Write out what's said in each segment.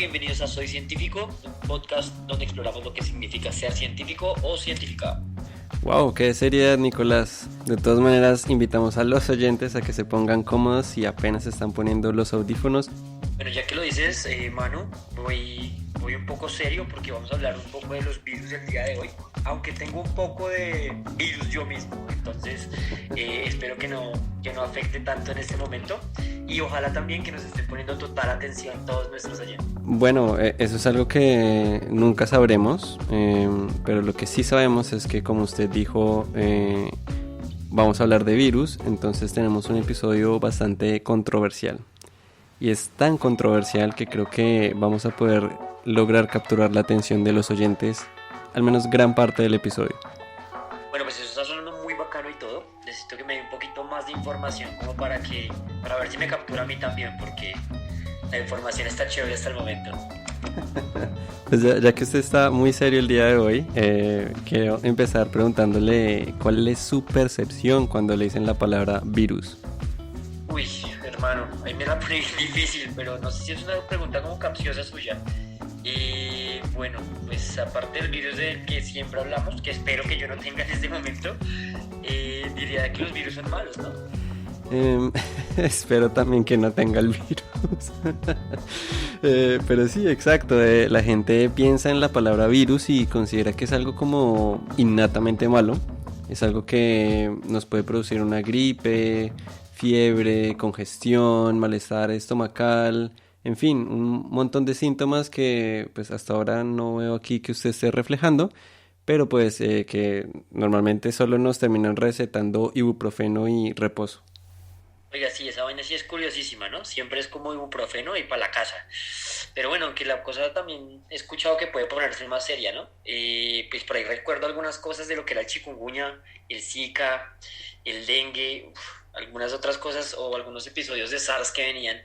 bienvenidos a Soy Científico, un podcast donde exploramos lo que significa ser científico o científica. Wow, qué seriedad, Nicolás. De todas maneras, invitamos a los oyentes a que se pongan cómodos y apenas se están poniendo los audífonos. Bueno, ya que lo dices, Manu, voy un poco serio porque vamos a hablar un poco de los virus el día de hoy, aunque tengo un poco de virus yo mismo, entonces espero que no afecte tanto en este momento y ojalá también que nos estén poniendo total atención todos nuestros oyentes. Bueno, eso es algo que nunca sabremos, pero lo que sí sabemos es que, como usted dijo, vamos a hablar de virus, entonces tenemos un episodio bastante controversial. Y es tan controversial que creo que vamos a poder lograr capturar la atención de los oyentes, al menos gran parte del episodio. Bueno, pues eso está sonando muy bacano y todo. Necesito que me dé un poquito más de información como para ver si me captura a mí también, porque la información está chévere hasta el momento. Pues ya que usted está muy serio el día de hoy, quiero empezar preguntándole cuál es su percepción cuando le dicen la palabra virus. Uy, hermano, ahí me la pone difícil, pero no sé si es una pregunta como capciosa suya. Bueno, pues aparte del virus del que siempre hablamos, que espero que yo no tenga en este momento, diría que los virus son malos, ¿no? Espero también que no tenga el virus. Pero sí, exacto. La gente piensa en la palabra virus y considera que es algo como innatamente malo. Es algo que nos puede producir una gripe, fiebre, congestión, malestar estomacal, en fin, un montón de síntomas que pues hasta ahora no veo aquí que usted esté reflejando, pero pues que normalmente solo nos terminan recetando ibuprofeno y reposo. Oiga, sí, esa vaina sí es curiosísima, ¿no? Siempre es como ibuprofeno y para la casa. Pero bueno, aunque la cosa también he escuchado que puede ponerse más seria, ¿no? Pues por ahí recuerdo algunas cosas de lo que era el chikungunya, el Zika, el dengue, algunas otras cosas o algunos episodios de SARS que venían.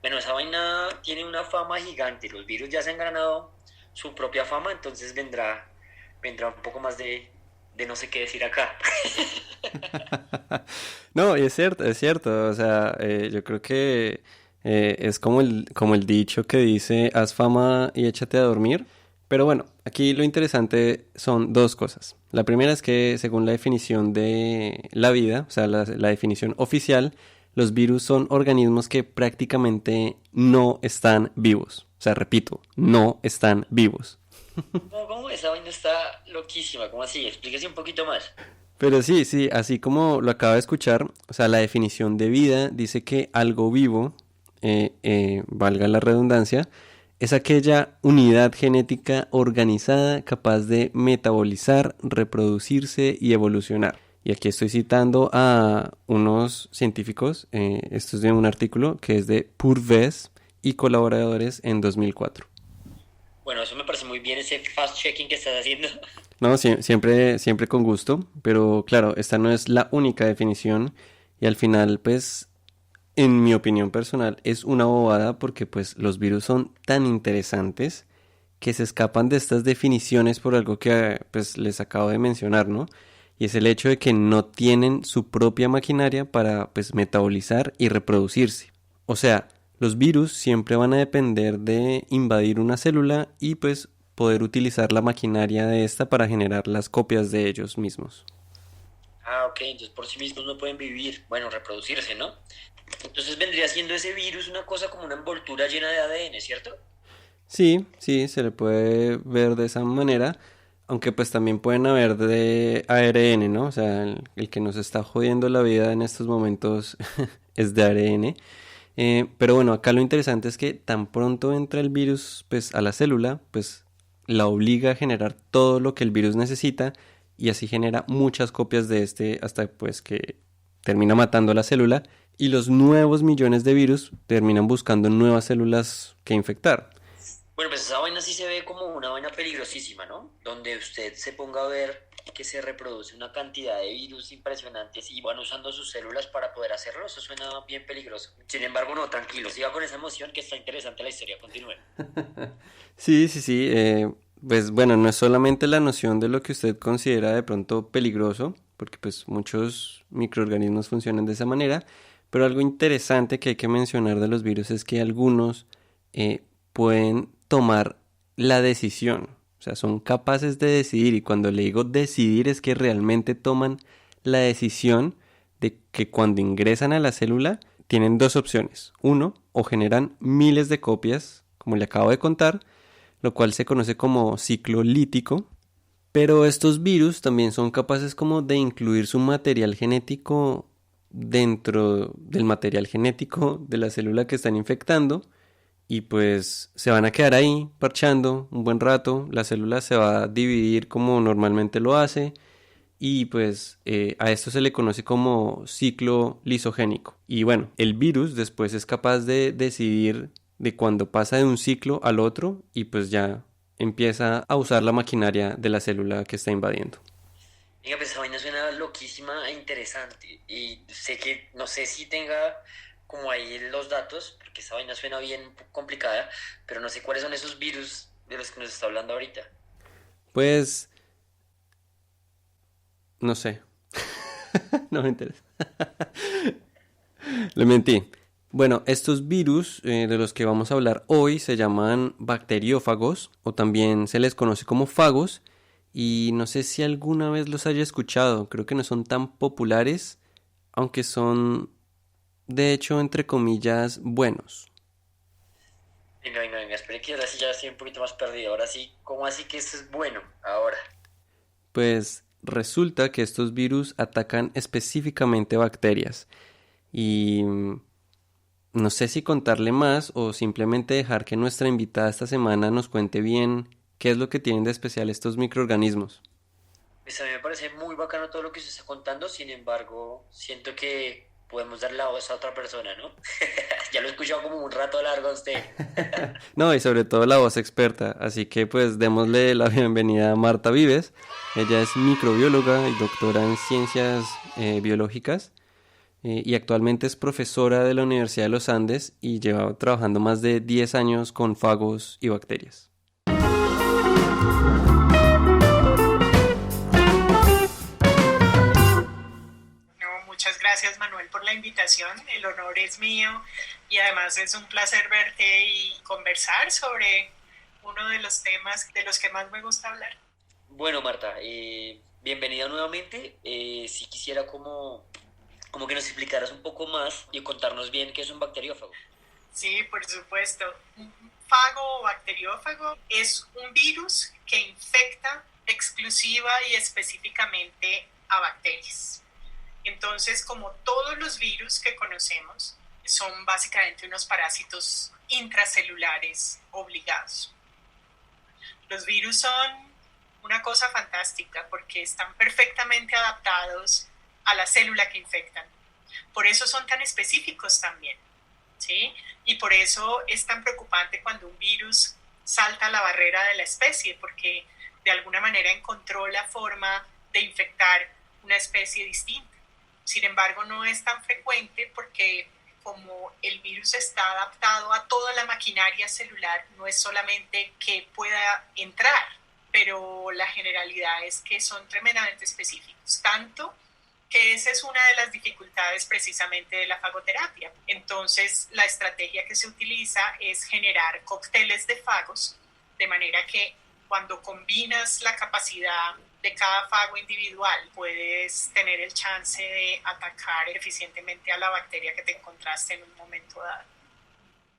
Bueno, esa vaina tiene una fama gigante. Los virus ya se han ganado su propia fama, entonces vendrá un poco más de no sé qué decir acá. No, y es cierto, o sea, yo creo que es como el dicho que dice, haz fama y échate a dormir. Pero bueno, aquí lo interesante son dos cosas. La primera es que según la definición de la vida, o sea, la definición oficial, los virus son organismos que prácticamente no están vivos. O sea, repito, no están vivos. ¿Cómo? Esa vaina está loquísima, ¿cómo así? Explíquese un poquito más. Pero sí, así como lo acaba de escuchar, o sea, la definición de vida dice que algo vivo, valga la redundancia, es aquella unidad genética organizada capaz de metabolizar, reproducirse y evolucionar. Y aquí estoy citando a unos científicos, esto es de un artículo que es de Purves y colaboradores en 2004. Bueno, eso me parece muy bien ese fast-checking que estás haciendo. No, siempre con gusto, pero claro, esta no es la única definición y al final, pues, en mi opinión personal, es una bobada porque pues los virus son tan interesantes que se escapan de estas definiciones por algo que pues les acabo de mencionar, ¿no? Y es el hecho de que no tienen su propia maquinaria para pues metabolizar y reproducirse. O sea, los virus siempre van a depender de invadir una célula y pues poder utilizar la maquinaria de esta para generar las copias de ellos mismos. Ah, ok, entonces por sí mismos no pueden vivir, bueno, reproducirse, ¿no? Entonces vendría siendo ese virus una cosa como una envoltura llena de ADN, ¿cierto? Sí, se le puede ver de esa manera, aunque pues también pueden haber de ARN, ¿no? O sea, el que nos está jodiendo la vida en estos momentos es de ARN. Pero bueno, acá lo interesante es que tan pronto entra el virus pues a la célula, pues la obliga a generar todo lo que el virus necesita y así genera muchas copias de este hasta pues que termina matando la célula y los nuevos millones de virus terminan buscando nuevas células que infectar. Bueno, pues esa vaina sí se ve como una vaina peligrosísima, ¿no? Donde usted se ponga a ver que se reproduce una cantidad de virus impresionantes y van usando sus células para poder hacerlo, eso suena bien peligroso. Sin embargo, no, tranquilo, siga con esa emoción que está interesante la historia, continúe. Sí. Pues bueno, no es solamente la noción de lo que usted considera de pronto peligroso, porque pues muchos microorganismos funcionan de esa manera, pero algo interesante que hay que mencionar de los virus es que algunos pueden tomar la decisión. O sea, son capaces de decidir, y cuando le digo decidir es que realmente toman la decisión de que cuando ingresan a la célula tienen dos opciones. Uno, o generan miles de copias, como le acabo de contar, lo cual se conoce como ciclo lítico. Pero estos virus también son capaces como de incluir su material genético dentro del material genético de la célula que están infectando, y pues se van a quedar ahí parchando un buen rato. La célula se va a dividir como normalmente lo hace, y pues a esto se le conoce como ciclo lisogénico. Y bueno, el virus después es capaz de decidir de cuando pasa de un ciclo al otro, y pues ya empieza a usar la maquinaria de la célula que está invadiendo. Venga, pues esa vaina suena loquísima e interesante. Y sé que, no sé si tenga como ahí los datos, porque esa vaina suena bien complicada, pero no sé cuáles son esos virus de los que nos está hablando ahorita. Pues no sé, no me interesa. Le mentí. Bueno, estos virus de los que vamos a hablar hoy se llaman bacteriófagos, o también se les conoce como fagos, y no sé si alguna vez los haya escuchado. Creo que no son tan populares, aunque son de hecho entre comillas buenos. Venga, venga, venga, espere que ahora sí ya estoy un poquito más perdido. Ahora sí, ¿cómo así que esto es bueno? Ahora. Pues resulta que estos virus atacan específicamente bacterias, y no sé si contarle más o simplemente dejar que nuestra invitada esta semana nos cuente bien qué es lo que tienen de especial estos microorganismos. Pues a mí me parece muy bacano todo lo que se está contando, sin embargo, siento que podemos dar la voz a otra persona, ¿no? Ya lo he escuchado como un rato largo a usted. No, y sobre todo la voz experta, así que pues démosle la bienvenida a Marta Vives. Ella es microbióloga y doctora en ciencias biológicas, y actualmente es profesora de la Universidad de los Andes y lleva trabajando más de 10 años con fagos y bacterias. No, muchas gracias Manuel por la invitación, el honor es mío y además es un placer verte y conversar sobre uno de los temas de los que más me gusta hablar. Bueno, Marta, bienvenida nuevamente. Si quisiera como que nos explicaras un poco más y contarnos bien qué es un bacteriófago. Sí, por supuesto. Un fago o bacteriófago es un virus que infecta exclusiva y específicamente a bacterias. Entonces, como todos los virus que conocemos, son básicamente unos parásitos intracelulares obligados. Los virus son una cosa fantástica porque están perfectamente adaptados a la célula que infectan. Por eso son tan específicos también, ¿sí? Y por eso es tan preocupante cuando un virus salta la barrera de la especie, porque de alguna manera encontró la forma de infectar una especie distinta. Sin embargo, no es tan frecuente porque como el virus está adaptado a toda la maquinaria celular, no es solamente que pueda entrar, pero la generalidad es que son tremendamente específicos, tanto que esa es una de las dificultades precisamente de la fagoterapia. Entonces, la estrategia que se utiliza es generar cócteles de fagos, de manera que cuando combinas la capacidad de cada fago individual, puedes tener el chance de atacar eficientemente a la bacteria que te encontraste en un momento dado.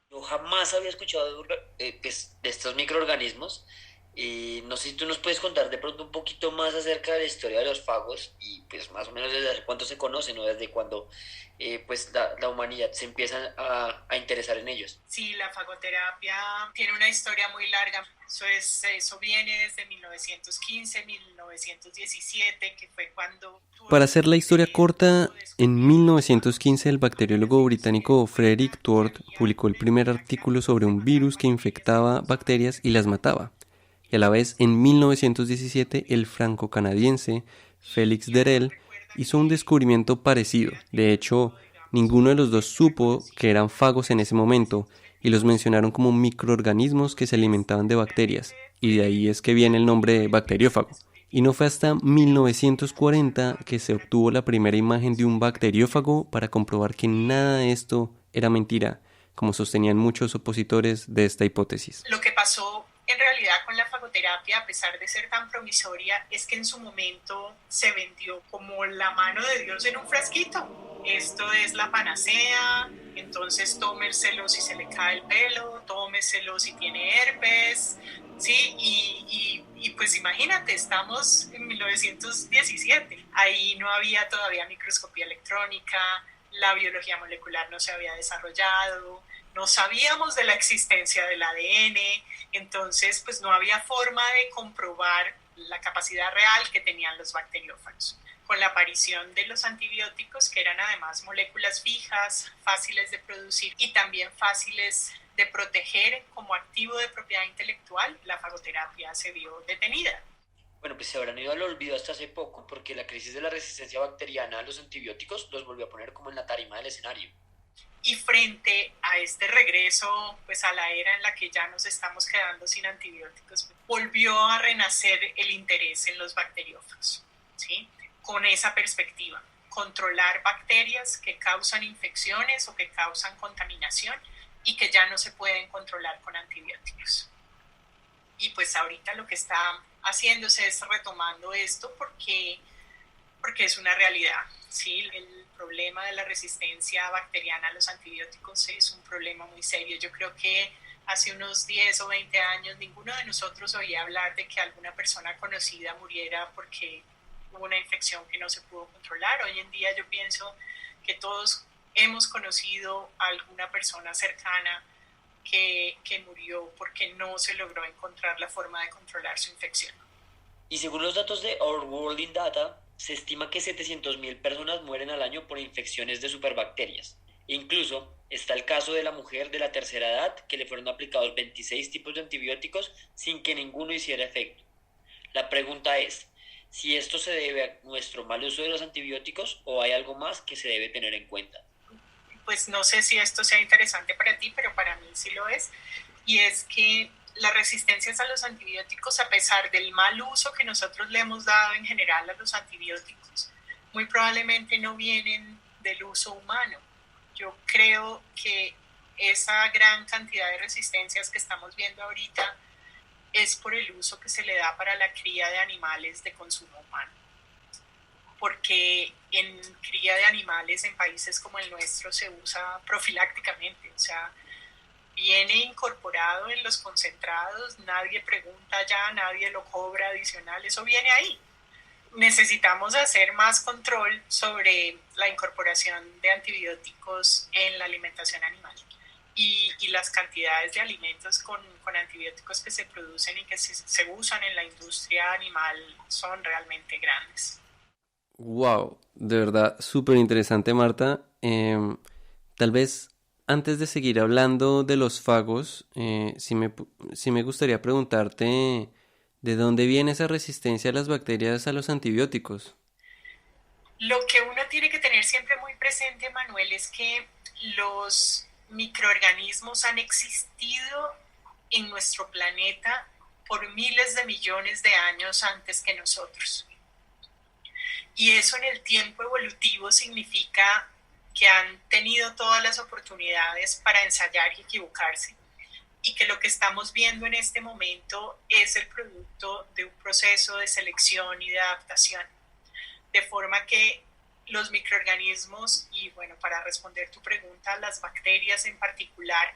Yo jamás había escuchado pues, de estos microorganismos. No sé si tú nos puedes contar de pronto un poquito más acerca de la historia de los fagos y pues más o menos desde hace cuánto se conocen, ¿no? Desde cuando pues la humanidad se empieza a interesar en ellos. Sí, la fagoterapia tiene una historia muy larga. Eso viene desde 1915, 1917, que fue cuando... Para hacer la historia corta, en 1915 el bacteriólogo británico Frederick Twort publicó el primer artículo sobre un virus que infectaba bacterias y las mataba. Y a la vez, en 1917, el franco-canadiense Félix Derel hizo un descubrimiento parecido. De hecho, ninguno de los dos supo que eran fagos en ese momento, y los mencionaron como microorganismos que se alimentaban de bacterias, y de ahí es que viene el nombre de bacteriófago. Y no fue hasta 1940 que se obtuvo la primera imagen de un bacteriófago para comprobar que nada de esto era mentira. como sostenían muchos opositores de esta hipótesis. Lo que pasó en realidad con la fagoterapia, a pesar de ser tan promisoria, es que en su momento se vendió como la mano de Dios en un frasquito. Esto es la panacea, entonces tómeselo si se le cae el pelo, tómeselo si tiene herpes, ¿sí? Y pues imagínate, estamos en 1917, ahí no había todavía microscopía electrónica, la biología molecular no se había desarrollado, no sabíamos de la existencia del ADN, entonces pues no había forma de comprobar la capacidad real que tenían los bacteriófagos. Con la aparición de los antibióticos, que eran además moléculas fijas, fáciles de producir y también fáciles de proteger como activo de propiedad intelectual, la fagoterapia se vio detenida. Bueno, pues se habrán ido al olvido hasta hace poco porque la crisis de la resistencia bacteriana a los antibióticos los volvió a poner como en la tarima del escenario. Y frente a este regreso pues a la era en la que ya nos estamos quedando sin antibióticos, volvió a renacer el interés en los bacteriófagos, ¿sí? Con esa perspectiva, controlar bacterias que causan infecciones o que causan contaminación y que ya no se pueden controlar con antibióticos. Y pues ahorita lo que está haciéndose es retomando esto porque es una realidad, ¿sí? El problema de la resistencia bacteriana a los antibióticos es un problema muy serio. Yo creo que hace unos 10 o 20 años ninguno de nosotros oía hablar de que alguna persona conocida muriera porque hubo una infección que no se pudo controlar. Hoy en día yo pienso que todos hemos conocido a alguna persona cercana que murió porque no se logró encontrar la forma de controlar su infección. Y según los datos de Our World in Data, se estima que 700.000 personas mueren al año por infecciones de superbacterias. Incluso está el caso de la mujer de la tercera edad que le fueron aplicados 26 tipos de antibióticos sin que ninguno hiciera efecto. La pregunta es, si esto se debe a nuestro mal uso de los antibióticos o hay algo más que se debe tener en cuenta. Pues no sé si esto sea interesante para ti, pero para mí sí lo es. Y es que las resistencias a los antibióticos, a pesar del mal uso que nosotros le hemos dado en general a los antibióticos, muy probablemente no vienen del uso humano. Yo creo que esa gran cantidad de resistencias que estamos viendo ahorita es por el uso que se le da para la cría de animales de consumo humano. Porque en cría de animales en países como el nuestro se usa profilácticamente, o sea, viene incorporado en los concentrados, nadie pregunta ya, nadie lo cobra adicional, eso viene ahí. Necesitamos hacer más control sobre la incorporación de antibióticos en la alimentación animal y las cantidades de alimentos con antibióticos que se producen y que se usan en la industria animal son realmente grandes. Wow, de verdad, súper interesante, Marta. Tal vez antes de seguir hablando de los fagos, sí me gustaría preguntarte de dónde viene esa resistencia a las bacterias a los antibióticos. Lo que uno tiene que tener siempre muy presente, Manuel, es que los microorganismos han existido en nuestro planeta por miles de millones de años antes que nosotros. Y eso en el tiempo evolutivo significa que han tenido todas las oportunidades para ensayar y equivocarse y que lo que estamos viendo en este momento es el producto de un proceso de selección y de adaptación. De forma que los microorganismos, y bueno, para responder tu pregunta, las bacterias en particular,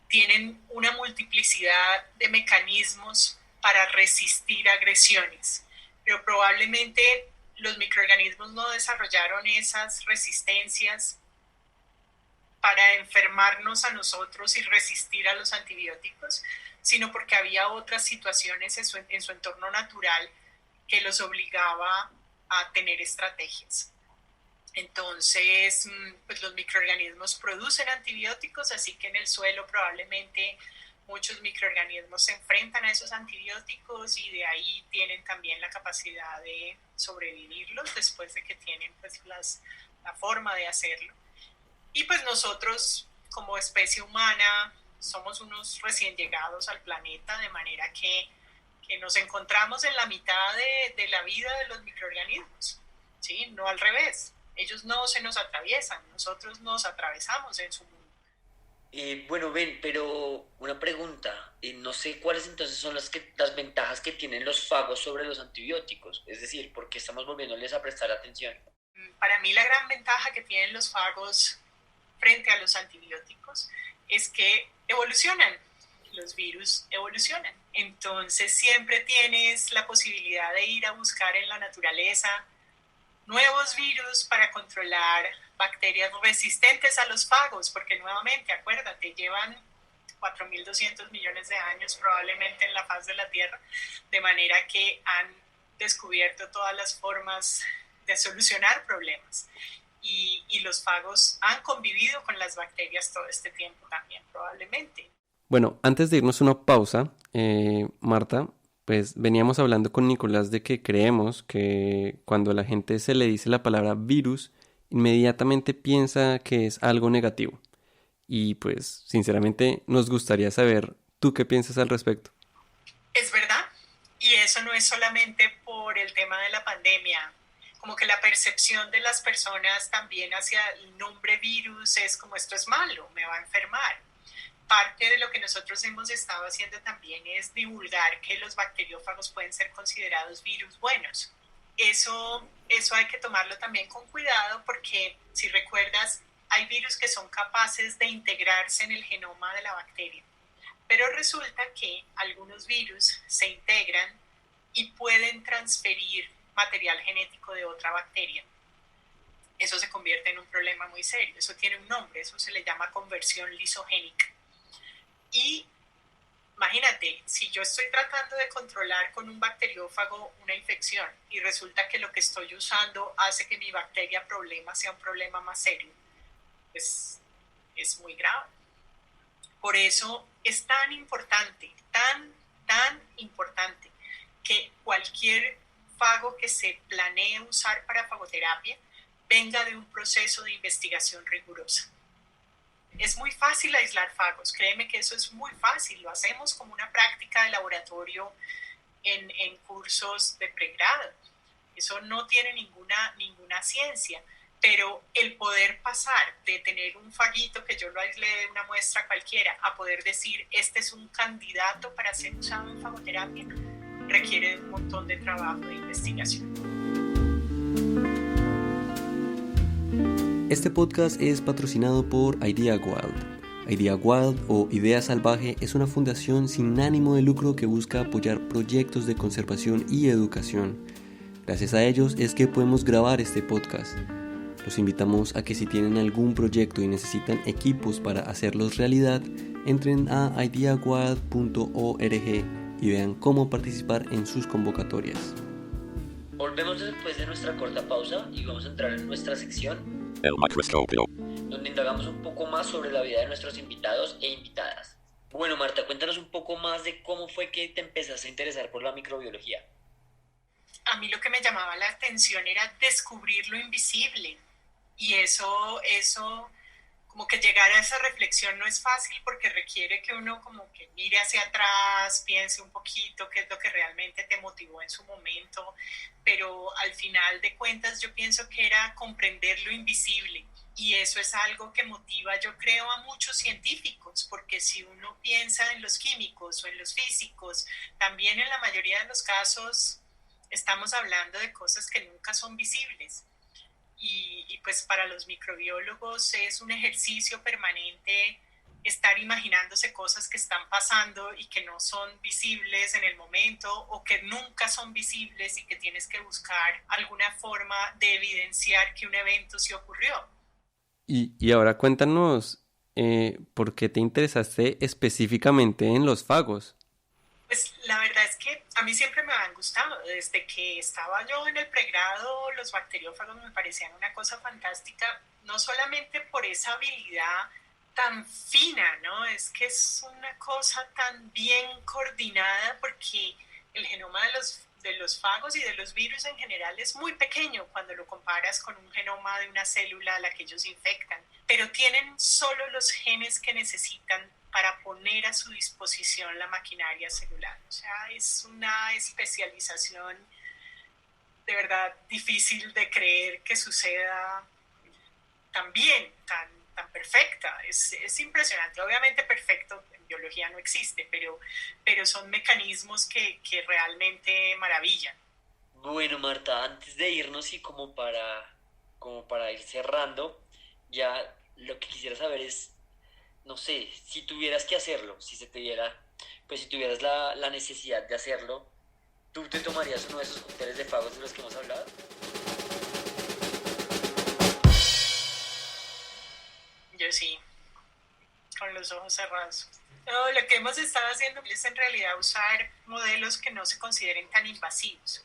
tienen una multiplicidad de mecanismos para resistir agresiones, pero probablemente los microorganismos no desarrollaron esas resistencias para enfermarnos a nosotros y resistir a los antibióticos, sino porque había otras situaciones en su entorno natural que los obligaba a tener estrategias. Entonces, pues los microorganismos producen antibióticos, así que en el suelo probablemente muchos microorganismos se enfrentan a esos antibióticos y de ahí tienen también la capacidad de sobrevivirlos después de que tienen pues la forma de hacerlo. Y pues nosotros como especie humana somos unos recién llegados al planeta, de manera que nos encontramos en la mitad de la vida de los microorganismos, ¿sí? No al revés. Ellos no se nos atraviesan, nosotros nos atravesamos en su mundo. Bueno, ven, pero una pregunta, no sé cuáles entonces son las ventajas que tienen los fagos sobre los antibióticos, es decir, ¿por qué estamos volviéndoles a prestar atención? Para mí la gran ventaja que tienen los fagos frente a los antibióticos es que evolucionan, los virus evolucionan. Entonces siempre tienes la posibilidad de ir a buscar en la naturaleza nuevos virus para controlar bacterias resistentes a los fagos, porque nuevamente, acuérdate, llevan 4.200 millones de años probablemente en la faz de la Tierra, de manera que han descubierto todas las formas de solucionar problemas. Y los fagos han convivido con las bacterias todo este tiempo también, probablemente. Bueno, antes de irnos a una pausa, Marta, pues veníamos hablando con Nicolás de que creemos que cuando a la gente se le dice la palabra virus, inmediatamente piensa que es algo negativo. Y pues, sinceramente, nos gustaría saber tú qué piensas al respecto. Es verdad, y eso no es solamente por el tema de la pandemia, como que la percepción de las personas también hacia el nombre virus es como esto es malo, me va a enfermar. Parte de lo que nosotros hemos estado haciendo también es divulgar que los bacteriófagos pueden ser considerados virus buenos. Eso hay que tomarlo también con cuidado porque si recuerdas, hay virus que son capaces de integrarse en el genoma de la bacteria. Pero resulta que algunos virus se integran y pueden transferir material genético de otra bacteria. Eso se convierte en un problema muy serio. Eso tiene un nombre, eso se le llama conversión lisogénica. Y imagínate, si yo estoy tratando de controlar con un bacteriófago una infección y resulta que lo que estoy usando hace que mi bacteria problema sea un problema más serio, pues es muy grave. Por eso es tan importante, tan importante que cualquier fago que se planee usar para fagoterapia venga de un proceso de investigación rigurosa. Es muy fácil aislar fagos, créeme que eso es muy fácil, lo hacemos como una práctica de laboratorio en cursos de pregrado. Eso no tiene ninguna ciencia, pero el poder pasar de tener un faguito que yo lo aislé de una muestra cualquiera a poder decir este es un candidato para ser usado en fagoterapia requiere de un montón de trabajo de investigación. Este podcast es patrocinado por Idea Wild. Idea Wild o Idea Salvaje es una fundación sin ánimo de lucro que busca apoyar proyectos de conservación y educación. Gracias a ellos es que podemos grabar este podcast. Los invitamos a que si tienen algún proyecto y necesitan equipos para hacerlos realidad, entren a ideawild.org y vean cómo participar en sus convocatorias. Volvemos después de nuestra corta pausa y vamos a entrar en nuestra sección El microscopio, donde indagamos un poco más sobre la vida de nuestros invitados e invitadas. Bueno, Marta, cuéntanos un poco más de cómo fue que te empezaste a interesar por la microbiología. A mí lo que me llamaba la atención era descubrir lo invisible y eso como que llegar a esa reflexión no es fácil porque requiere que uno como que mire hacia atrás, piense un poquito qué es lo que realmente te motivó en su momento, pero al final de cuentas yo pienso que era comprender lo invisible y eso es algo que motiva yo creo a muchos científicos porque si uno piensa en los químicos o en los físicos, también en la mayoría de los casos estamos hablando de cosas que nunca son visibles. Y pues para los microbiólogos es un ejercicio permanente estar imaginándose cosas que están pasando y que no son visibles en el momento o que nunca son visibles y que tienes que buscar alguna forma de evidenciar que un evento sí ocurrió. Y ahora cuéntanos, ¿por qué te interesaste específicamente en los fagos? Pues la verdad es que a mí siempre me han gustado. Desde que estaba yo en el pregrado, los bacteriófagos me parecían una cosa fantástica, no solamente por esa habilidad tan fina, ¿no? Es que es una cosa tan bien coordinada porque el genoma de los fagos y de los virus en general es muy pequeño cuando lo comparas con un genoma de una célula a la que ellos infectan, pero tienen solo los genes que necesitan para poner a su disposición la maquinaria celular. O sea, es una especialización de verdad difícil de creer que suceda tan bien, tan perfecto. perfecta, es impresionante. Obviamente perfecto en biología no existe, pero son mecanismos que realmente maravillan. Bueno, Marta, antes de irnos y como para ir cerrando, ya lo que quisiera saber es, no sé, si tuvieras que hacerlo, si se te diera, pues si tuvieras la necesidad de hacerlo, ¿tú te tomarías uno de esos cócteles de fagos de los que hemos hablado? Yo sí, con los ojos cerrados. No, lo que hemos estado haciendo es en realidad usar modelos que no se consideren tan invasivos.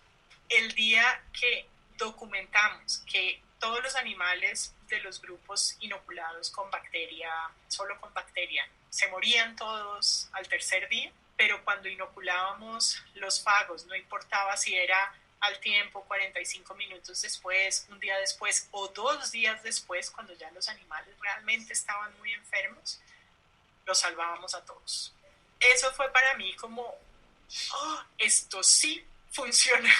El día que documentamos que todos los animales de los grupos inoculados con bacteria, solo con bacteria, se morían todos al tercer día, pero cuando inoculábamos los fagos, no importaba si era al tiempo, 45 minutos después, un día después o 2 días después, cuando ya los animales realmente estaban muy enfermos, los salvábamos a todos. Eso fue para mí como, oh, esto sí funciona.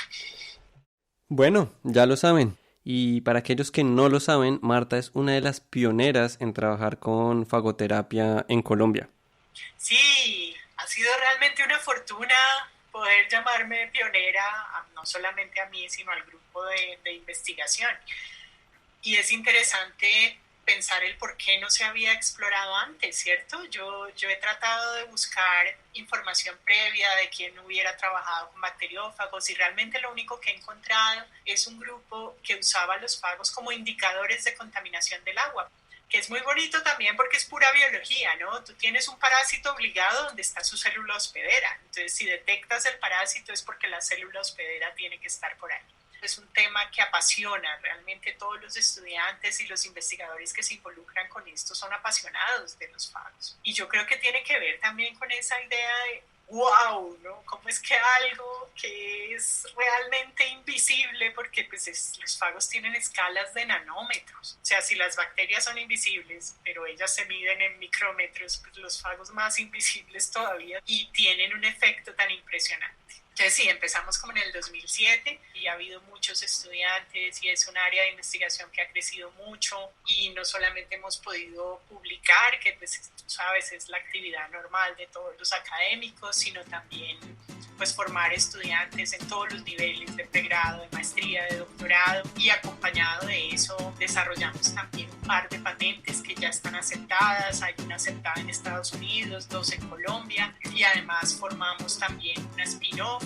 Bueno, ya lo saben. Y para aquellos que no lo saben, Marta es una de las pioneras en trabajar con fagoterapia en Colombia. Sí, ha sido realmente una fortuna poder llamarme pionera, no solamente a mí, sino al grupo de investigación. Y es interesante pensar el por qué no se había explorado antes, ¿cierto? Yo he tratado de buscar información previa de quién hubiera trabajado con bacteriófagos y realmente lo único que he encontrado es un grupo que usaba los fagos como indicadores de contaminación del agua, que es muy bonito también porque es pura biología, ¿no? Tú tienes un parásito obligado donde está su célula hospedera, entonces si detectas el parásito es porque la célula hospedera tiene que estar por ahí. Es un tema que apasiona, realmente todos los estudiantes y los investigadores que se involucran con esto son apasionados de los fagos. Y yo creo que tiene que ver también con esa idea de wow, ¿no? ¿Cómo es que algo que es realmente invisible, porque pues los fagos tienen escalas de nanómetros? O sea, si las bacterias son invisibles, pero ellas se miden en micrómetros, pues los fagos más invisibles todavía y tienen un efecto tan impresionante. Entonces sí, empezamos como en el 2007 y ha habido muchos estudiantes y es un área de investigación que ha crecido mucho y no solamente hemos podido publicar, que pues tú sabes es la actividad normal de todos los académicos, sino también pues formar estudiantes en todos los niveles de pregrado, de maestría, de doctorado y acompañado de eso desarrollamos también un par de patentes que ya están aceptadas, hay una aceptada en Estados Unidos, 2 en Colombia y además formamos también una spin-off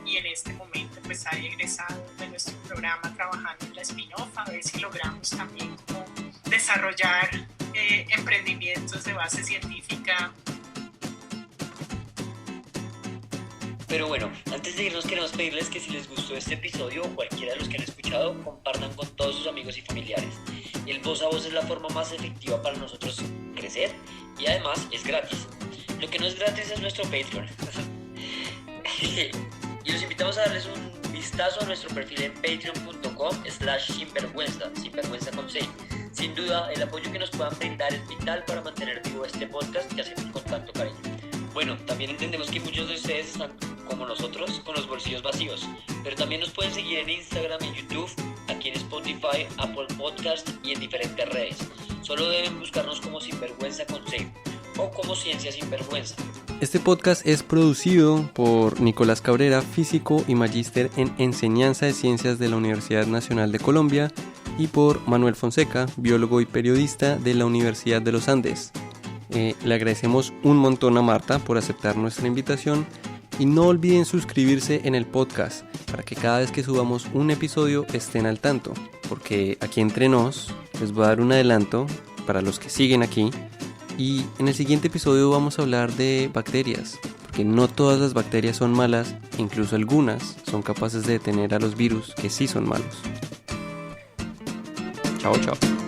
y en este momento pues hay egresados de nuestro programa trabajando en la spin-off a ver si logramos también como desarrollar emprendimientos de base científica. Pero bueno, antes de irnos queremos pedirles que si les gustó este episodio o cualquiera de los que han escuchado, compartan con todos sus amigos y familiares. El voz a voz es la forma más efectiva para nosotros crecer y además es gratis. Lo que no es gratis es nuestro Patreon. Y los invitamos a darles un vistazo a nuestro perfil en patreon.com/sinvergüenza, sinvergüenza con C. Sin duda, el apoyo que nos puedan brindar es vital para mantener vivo este podcast que hacemos con tanto cariño. Bueno, también entendemos que muchos de ustedes están como nosotros con los bolsillos vacíos, pero también nos pueden seguir en Instagram y YouTube, aquí en Spotify, Apple Podcast y en diferentes redes. Solo deben buscarnos como Sinvergüenza con C o como Ciencia Sin Vergüenza. Este podcast es producido por Nicolás Cabrera, físico y magíster en Enseñanza de Ciencias de la Universidad Nacional de Colombia, y por Manuel Fonseca, biólogo y periodista de la Universidad de los Andes. Le agradecemos un montón a Marta por aceptar nuestra invitación y no olviden suscribirse en el podcast para que cada vez que subamos un episodio estén al tanto, porque aquí entre nos les voy a dar un adelanto para los que siguen aquí y en el siguiente episodio vamos a hablar de bacterias, porque no todas las bacterias son malas, incluso algunas son capaces de detener a los virus que sí son malos. Chao, chao.